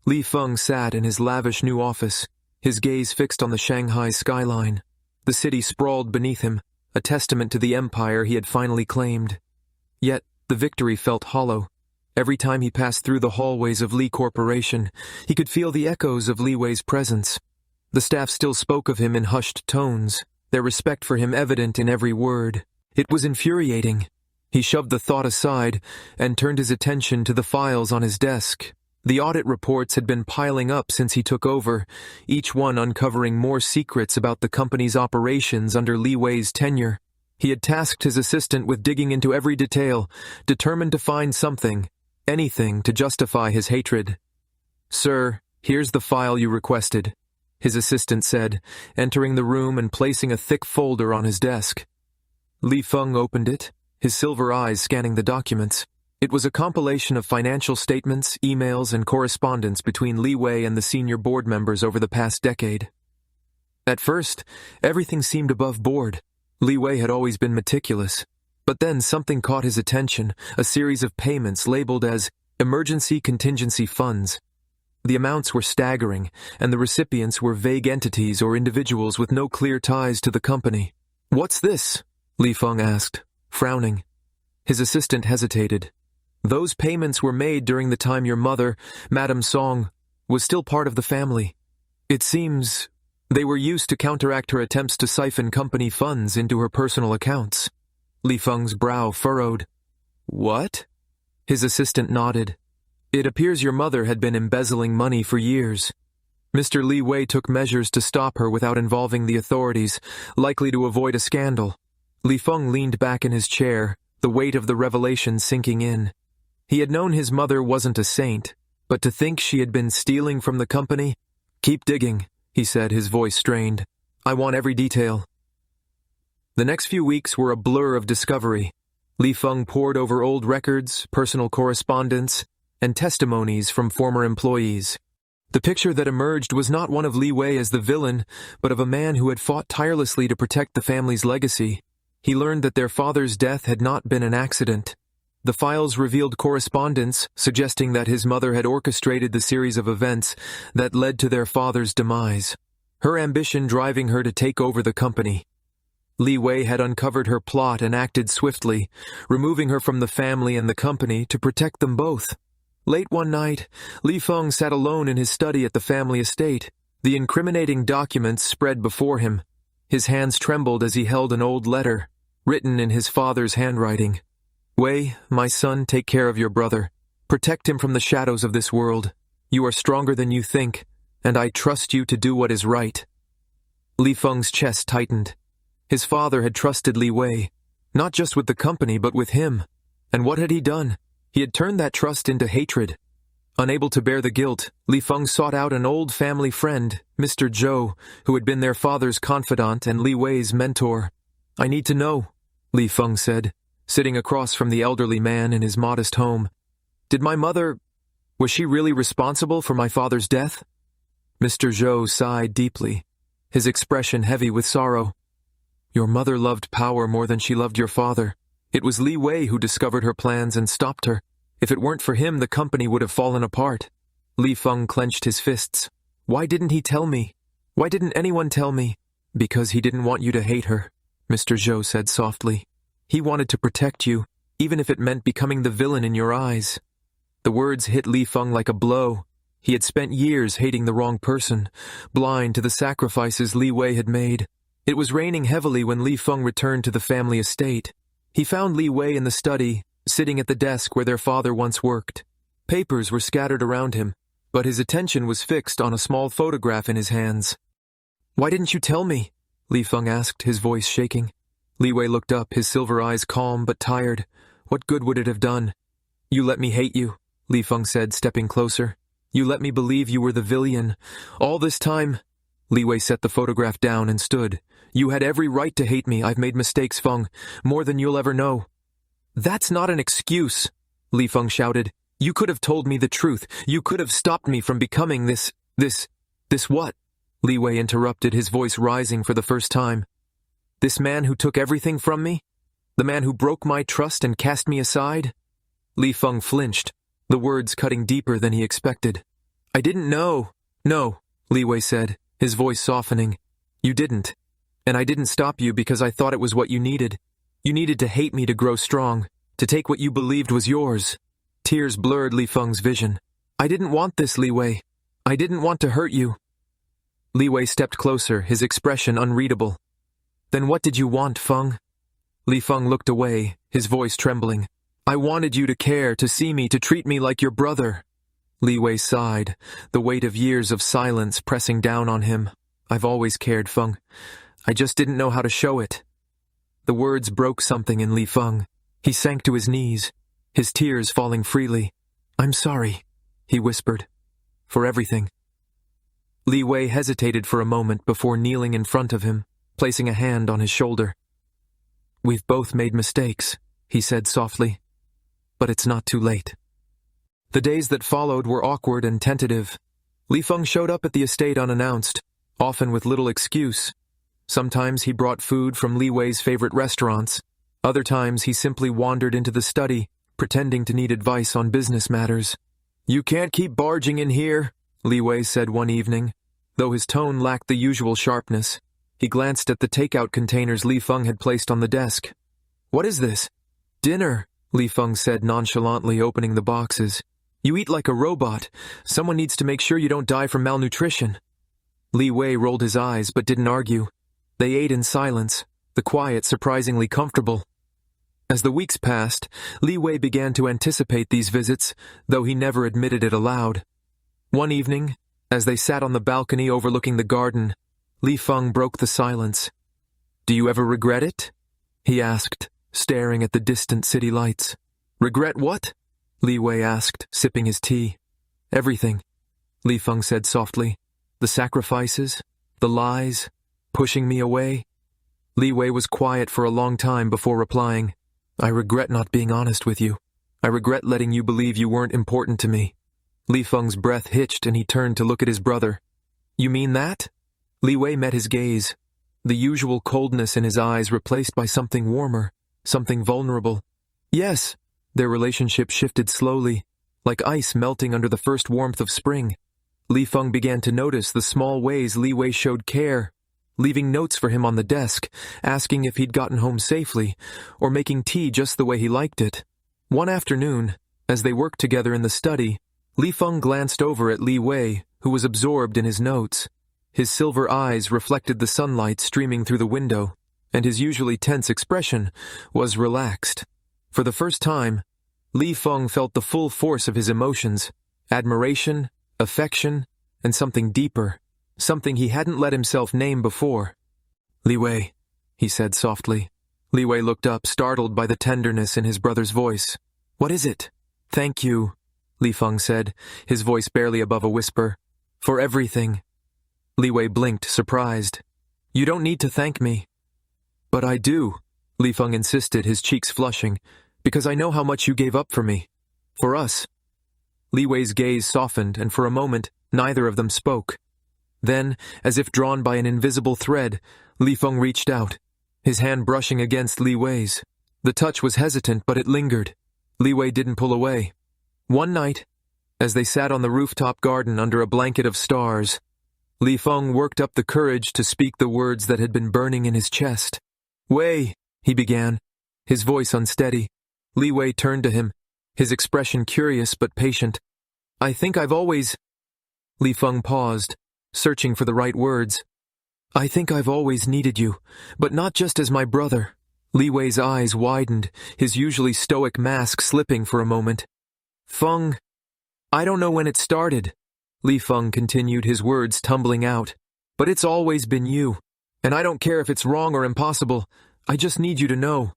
Li Feng sat in his lavish new office, his gaze fixed on the Shanghai skyline. The city sprawled beneath him, a testament to the empire he had finally claimed. Yet, the victory felt hollow. Every time he passed through the hallways of Li Corporation, he could feel the echoes of Li Wei's presence. The staff still spoke of him in hushed tones, their respect for him evident in every word. It was infuriating. He shoved the thought aside and turned his attention to the files on his desk. The audit reports had been piling up since he took over, each one uncovering more secrets about the company's operations under Li Wei's tenure. He had tasked his assistant with digging into every detail, determined to find something, anything to justify his hatred. "Sir, here's the file you requested," his assistant said, entering the room and placing a thick folder on his desk. Li Feng opened it, his silver eyes scanning the documents. It was a compilation of financial statements, emails, and correspondence between Li Wei and the senior board members over the past decade. At first, everything seemed above board. Li Wei had always been meticulous. But then something caught his attention, a series of payments labeled as emergency contingency funds. The amounts were staggering, and the recipients were vague entities or individuals with no clear ties to the company. "What's this?" Li Feng asked, frowning. His assistant hesitated. "Those payments were made during the time your mother, Madame Song, was still part of the family. It seems they were used to counteract her attempts to siphon company funds into her personal accounts." Li Feng's brow furrowed. "What?" His assistant nodded. "It appears your mother had been embezzling money for years. Mr. Li Wei took measures to stop her without involving the authorities, likely to avoid a scandal." Li Feng leaned back in his chair, the weight of the revelation sinking in. He had known his mother wasn't a saint, but to think she had been stealing from the company? "Keep digging," he said, his voice strained. "I want every detail." The next few weeks were a blur of discovery. Li Feng pored over old records, personal correspondence, and testimonies from former employees. The picture that emerged was not one of Li Wei as the villain, but of a man who had fought tirelessly to protect the family's legacy. He learned that their father's death had not been an accident. The files revealed correspondence suggesting that his mother had orchestrated the series of events that led to their father's demise, her ambition driving her to take over the company. Li Wei had uncovered her plot and acted swiftly, removing her from the family and the company to protect them both. Late one night, Li Feng sat alone in his study at the family estate. The incriminating documents spread before him. His hands trembled as he held an old letter, written in his father's handwriting. "Wei, my son, take care of your brother. Protect him from the shadows of this world. You are stronger than you think, and I trust you to do what is right." Li Feng's chest tightened. His father had trusted Li Wei, not just with the company but with him. And what had he done? He had turned that trust into hatred. Unable to bear the guilt, Li Feng sought out an old family friend, Mr. Zhou, who had been their father's confidant and Li Wei's mentor. "I need to know," Li Feng said, sitting across from the elderly man in his modest home. "Did my mother... was she really responsible for my father's death?" Mr. Zhou sighed deeply, his expression heavy with sorrow. "Your mother loved power more than she loved your father. It was Li Wei who discovered her plans and stopped her. If it weren't for him, the company would have fallen apart." Li Feng clenched his fists. "Why didn't he tell me? Why didn't anyone tell me?" "Because he didn't want you to hate her," Mr. Zhou said softly. "He wanted to protect you, even if it meant becoming the villain in your eyes." The words hit Li Feng like a blow. He had spent years hating the wrong person, blind to the sacrifices Li Wei had made. It was raining heavily when Li Feng returned to the family estate. He found Li Wei in the study, sitting at the desk where their father once worked. Papers were scattered around him, but his attention was fixed on a small photograph in his hands. "Why didn't you tell me?" Li Feng asked, his voice shaking. Li Wei looked up, his silver eyes calm but tired. "What good would it have done?" "You let me hate you," Li Feng said, stepping closer. "You let me believe you were the villain. All this time—" Li Wei set the photograph down and stood. "You had every right to hate me. I've made mistakes, Feng, more than you'll ever know." "That's not an excuse," Li Feng shouted. "You could have told me the truth. You could have stopped me from becoming this what?" Li Wei interrupted, his voice rising for the first time. "This man who took everything from me? The man who broke my trust and cast me aside?" Li Feng flinched, the words cutting deeper than he expected. I didn't know. No, Li Wei said, his voice softening. You didn't. And I didn't stop you because I thought it was what you needed. You needed to hate me to grow strong, to take what you believed was yours. Tears blurred Li Feng's vision. I didn't want this, Li Wei. I didn't want to hurt you. Li Wei stepped closer, his expression unreadable. Then what did you want, Feng? Li Feng looked away, his voice trembling. I wanted you to care, to see me, to treat me like your brother. Li Wei sighed, the weight of years of silence pressing down on him. I've always cared, Feng. I just didn't know how to show it. The words broke something in Li Feng. He sank to his knees, his tears falling freely. I'm sorry, he whispered. For everything. Li Wei hesitated for a moment before kneeling in front of him, placing a hand on his shoulder. We've both made mistakes, he said softly. But it's not too late. The days that followed were awkward and tentative. Li Feng showed up at the estate unannounced, often with little excuse. Sometimes he brought food from Li Wei's favorite restaurants. Other times he simply wandered into the study, pretending to need advice on business matters. You can't keep barging in here, Li Wei said one evening. Though his tone lacked the usual sharpness, he glanced at the takeout containers Li Feng had placed on the desk. What is this? Dinner, Li Feng said nonchalantly, opening the boxes. You eat like a robot. Someone needs to make sure you don't die from malnutrition. Li Wei rolled his eyes but didn't argue. They ate in silence, the quiet surprisingly comfortable. As the weeks passed, Li Wei began to anticipate these visits, though he never admitted it aloud. One evening, as they sat on the balcony overlooking the garden, Li Feng broke the silence. Do you ever regret it? He asked, staring at the distant city lights. Regret what? Li Wei asked, sipping his tea. Everything, Li Feng said softly. The sacrifices, the lies, pushing me away. Li Wei was quiet for a long time before replying. I regret not being honest with you. I regret letting you believe you weren't important to me. Li Feng's breath hitched and he turned to look at his brother. You mean that? Li Wei met his gaze, the usual coldness in his eyes replaced by something warmer, something vulnerable. Yes, their relationship shifted slowly, like ice melting under the first warmth of spring. Li Feng began to notice the small ways Li Wei showed care, leaving notes for him on the desk, asking if he'd gotten home safely, or making tea just the way he liked it. One afternoon, as they worked together in the study, Li Feng glanced over at Li Wei, who was absorbed in his notes. His silver eyes reflected the sunlight streaming through the window, and his usually tense expression was relaxed. For the first time, Li Feng felt the full force of his emotions, admiration, affection, and something deeper, something he hadn't let himself name before. Li Wei, he said softly. Li Wei looked up, startled by the tenderness in his brother's voice. What is it? Thank you, Li Feng said, his voice barely above a whisper. For everything. Li Wei blinked, surprised. You don't need to thank me. But I do, Li Feng insisted, his cheeks flushing, because I know how much you gave up for me. For us. Li Wei's gaze softened, and for a moment, neither of them spoke. Then, as if drawn by an invisible thread, Li Feng reached out, his hand brushing against Li Wei's. The touch was hesitant, but it lingered. Li Wei didn't pull away. One night, as they sat on the rooftop garden under a blanket of stars, Li Feng worked up the courage to speak the words that had been burning in his chest. Wei, he began, his voice unsteady. Li Wei turned to him, his expression curious but patient. I think I've always... Li Feng paused, searching for the right words. I think I've always needed you, but not just as my brother. Li Wei's eyes widened, his usually stoic mask slipping for a moment. Feng, I don't know when it started, Li Feng continued, his words tumbling out. But it's always been you, and I don't care if it's wrong or impossible. I just need you to know.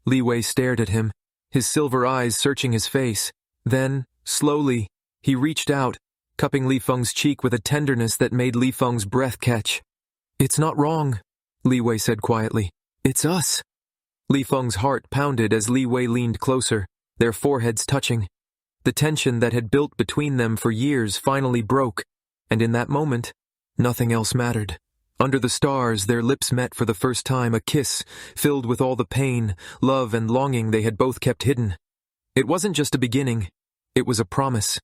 Li Wei stared at him, his silver eyes searching his face. Then, slowly, he reached out, cupping Li Feng's cheek with a tenderness that made Li Feng's breath catch. It's not wrong, Li Wei said quietly. It's us. Li Feng's heart pounded as Li Wei leaned closer, their foreheads touching. The tension that had built between them for years finally broke, and in that moment, nothing else mattered. Under the stars, their lips met for the first time, a kiss filled with all the pain, love, and longing they had both kept hidden. It wasn't just a beginning, it was a promise.